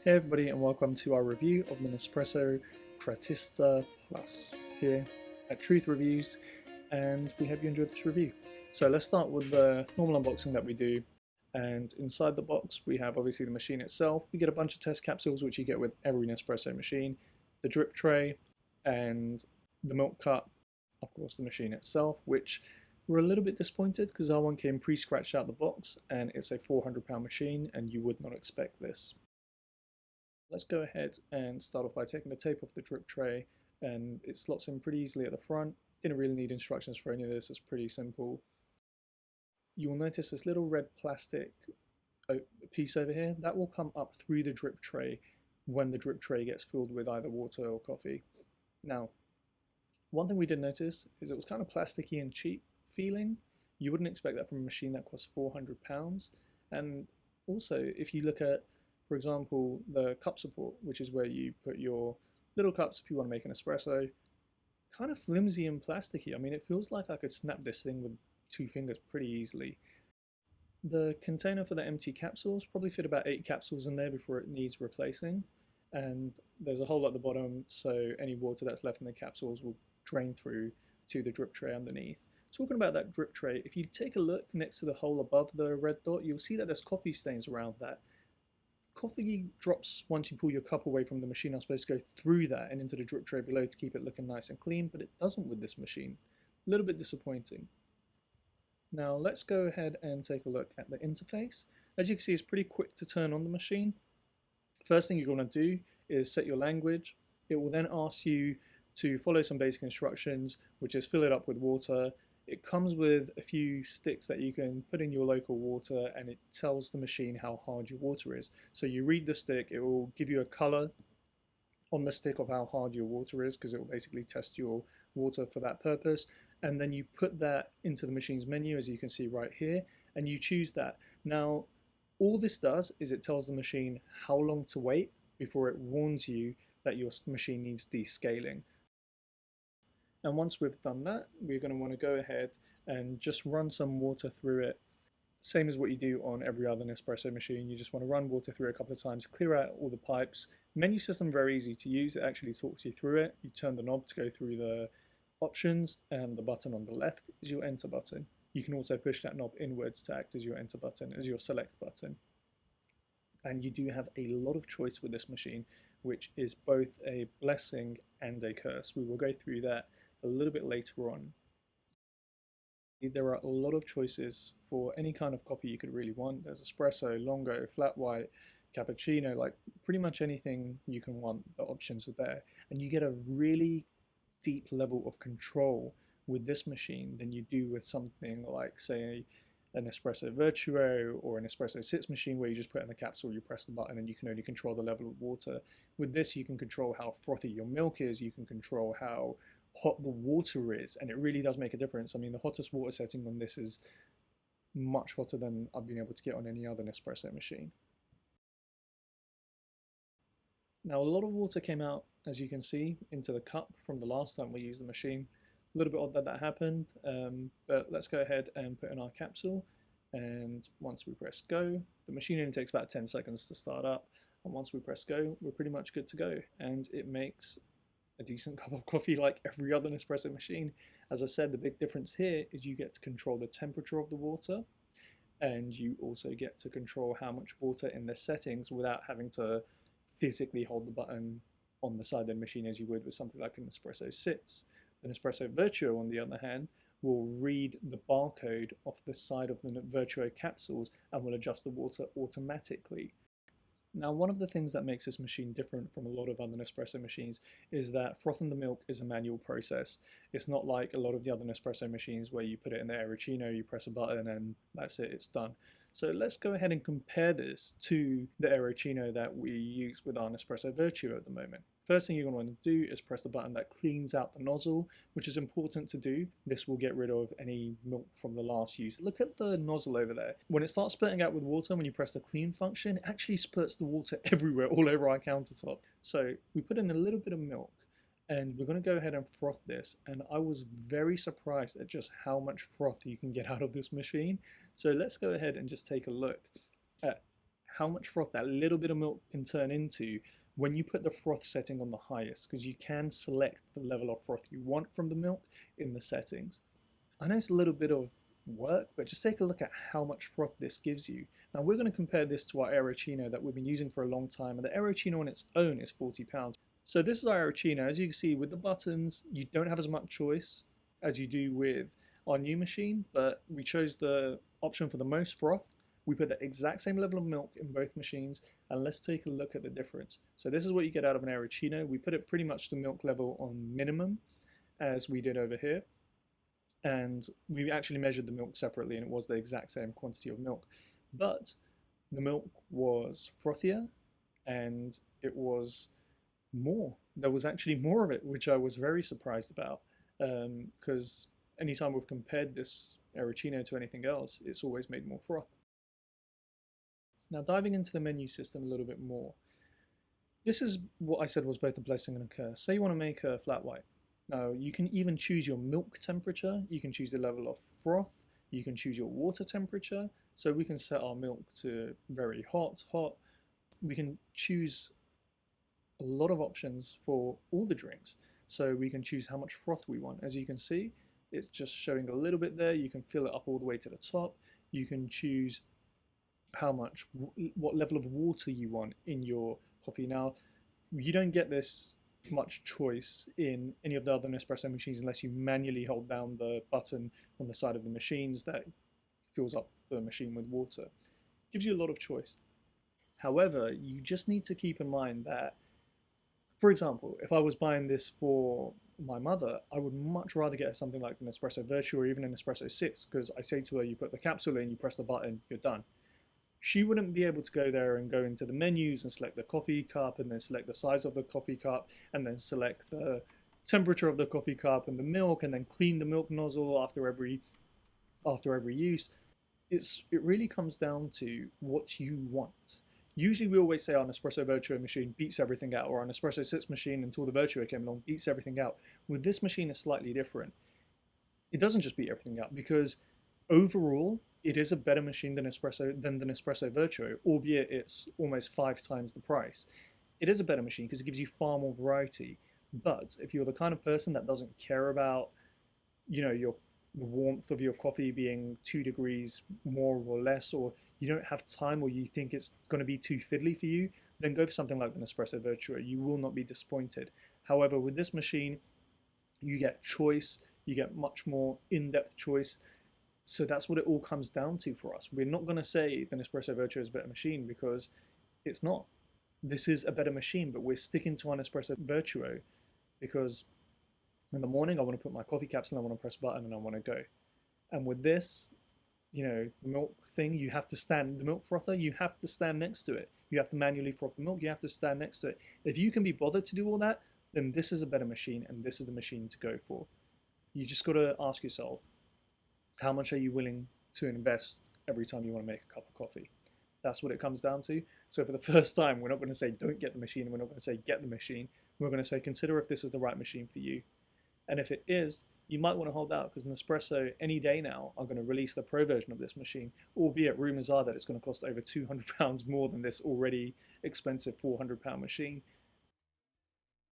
Hey everybody, and welcome to our review of the Nespresso Creatista Plus here at Truth Reviews, and we hope you enjoyed this review. So let's start with the normal unboxing that we do, and inside the box we have obviously the machine itself. We get a bunch of test capsules which you get with every Nespresso machine, the drip tray, and the milk cup, of course the machine itself, which we're a little bit disappointed because our one came pre-scratched out the box and it's a £400 machine and you would not expect this. Let's go ahead and start off by taking the tape off the drip tray, and it slots in pretty easily at the front. Didn't really need instructions for any of this, it's pretty simple. You will notice this little red plastic piece over here, that will come up through the drip tray when the drip tray gets filled with either water or coffee. Now, one thing we did notice is it was kind of plasticky and cheap feeling. You wouldn't expect that from a machine that costs £400. And also, if you look at, for example, the cup support, which is where you put your little cups if you want to make an espresso, kind of flimsy and plasticky. I mean, it feels like I could snap this thing with 2 fingers pretty easily. The container for the empty capsules probably fit about 8 capsules in there before it needs replacing. And there's a hole at the bottom, so any water that's left in the capsules will drain through to the drip tray underneath. Talking about that drip tray, if you take a look next to the hole above the red dot, you'll see that there's coffee stains around that. Coffee drops once you pull your cup away from the machine are supposed to go through that and into the drip tray below to keep it looking nice and clean, but it doesn't with this machine. A little bit disappointing. Now let's go ahead and take a look at the interface. As you can see, it's pretty quick to turn on the machine. First thing you're going to do is set your language. It will then ask you to follow some basic instructions, which is fill it up with water. It comes with a few sticks that you can put in your local water, and it tells the machine how hard your water is. So you read the stick, it will give you a color on the stick of how hard your water is, because it will basically test your water for that purpose. And then you put that into the machine's menu, as you can see right here, and you choose that. Now, all this does is it tells the machine how long to wait before it warns you that your machine needs descaling. And once we've done that, we're going to want to go ahead and just run some water through it. Same as what you do on every other Nespresso machine. You just want to run water through it a couple of times, clear out all the pipes. Menu system very easy to use. It actually talks you through it. You turn the knob to go through the options, and the button on the left is your enter button. You can also push that knob inwards to act as your enter button, as your select button. And you do have a lot of choice with this machine, which is both a blessing and a curse. We will go through that a little bit later on. There are a lot of choices for any kind of coffee you could really want. There's espresso, longo, flat white, cappuccino, like pretty much anything you can want, the options are there. And you get a really deep level of control with this machine than you do with something like, say, an Nespresso Vertuo or an Espresso Sits machine where you just put in the capsule, you press the button, and you can only control the level of water. With this, you can control how frothy your milk is, you can control how hot the water is, and it really does make a difference. I mean, the hottest water setting on this is much hotter than I've been able to get on any other Nespresso machine. Now, a lot of water came out, as you can see, into the cup from the last time we used the machine. A little bit odd that that happened, but let's go ahead and put in our capsule. And once we press go, the machine only takes about 10 seconds to start up. And once we press go, we're pretty much good to go. And it makes a decent cup of coffee like every other Nespresso machine. As I said, the big difference here is you get to control the temperature of the water, and you also get to control how much water in the settings without having to physically hold the button on the side of the machine as you would with something like an Nespresso Sits. The Nespresso Vertuo, on the other hand, will read the barcode off the side of the Vertuo capsules and will adjust the water automatically. Now, one of the things that makes this machine different from a lot of other Nespresso machines is that frothing the milk is a manual process. It's not like a lot of the other Nespresso machines where you put it in the Aeroccino, you press a button and that's it, it's done. So let's go ahead and compare this to the Aeroccino that we use with our Nespresso Vertuo at the moment. First thing you're going to want to do is press the button that cleans out the nozzle, which is important to do. This will get rid of any milk from the last use. Look at the nozzle over there. When it starts spurting out with water, when you press the clean function, it actually spurts the water everywhere, all over our countertop. So we put in a little bit of milk, and we're going to go ahead and froth this, and I was very surprised at just how much froth you can get out of this machine. So let's go ahead and just take a look at how much froth that little bit of milk can turn into when you put the froth setting on the highest, because you can select the level of froth you want from the milk in the settings. I know it's a little bit of work, but just take a look at how much froth this gives you. Now we're going to compare this to our Aerochino that we've been using for a long time, and the Aerochino on its own is £40. So this is our Aerochino. As you can see with the buttons, you don't have as much choice as you do with our new machine, but we chose the option for the most froth. We put the exact same level of milk in both machines, and let's take a look at the difference. So this is what you get out of an Aerochino. We put it pretty much the milk level on minimum, as we did over here. And we actually measured the milk separately, and it was the exact same quantity of milk. But the milk was frothier, and it was more. There was actually more of it, which I was very surprised about, because anytime we've compared this Aerochino to anything else, it's always made more froth. Now diving into the menu system a little bit more, this is what I said was both a blessing and a curse. Say you want to make a flat white. Now you can even choose your milk temperature, you can choose the level of froth, you can choose your water temperature. So we can set our milk to very hot. We can choose a lot of options for all the drinks. So we can choose how much froth we want. As you can see, it's just showing a little bit there. You can fill it up all the way to the top. You can choose what level of water you want in your coffee. Now, you don't get this much choice in any of the other Nespresso machines unless you manually hold down the button on the side of the machines that fills up the machine with water. Gives you a lot of choice. However, you just need to keep in mind that, for example, if I was buying this for my mother, I would much rather get something like an Nespresso Vertuo or even an Nespresso 6, because I say to her, you put the capsule in, you press the button, you're done. She wouldn't be able to go there and go into the menus and select the coffee cup and then select the size of the coffee cup and then select the temperature of the coffee cup and the milk and then clean the milk nozzle after every use. It really comes down to what you want. Usually we always say our Nespresso Vertuo machine beats everything out, or our Nespresso 6 machine until the Vertuo came along beats everything out. With this machine it's slightly different. It doesn't just beat everything out, because overall it is a better machine than the Nespresso Vertuo, albeit it's almost 5 times the price. It is a better machine because it gives you far more variety. But if you're the kind of person that doesn't care about, the warmth of your coffee being 2 degrees more or less, or you don't have time, or you think it's going to be too fiddly for you, then go for something like the Nespresso Vertuo. You will not be disappointed. However, with this machine, you get choice, you get much more in-depth choice. So that's what it all comes down to for us. We're not going to say the Nespresso Vertuo is a better machine, because it's not. This is a better machine, but we're sticking to our Nespresso Vertuo because in the morning I want to put my coffee capsule, I want to press a button and I want to go. And with this, the milk thing, you have to stand, the milk frother, you have to stand next to it. You have to manually froth the milk, you have to stand next to it. If you can be bothered to do all that, then this is a better machine and this is the machine to go for. You just got to ask yourself, how much are you willing to invest every time you want to make a cup of coffee? That's what it comes down to. So for the first time, we're not going to say don't get the machine, and we're not going to say get the machine. We're going to say consider if this is the right machine for you. And if it is, you might want to hold out, because Nespresso any day now are going to release the pro version of this machine, albeit rumors are that it's going to cost over £200 more than this already expensive £400 machine.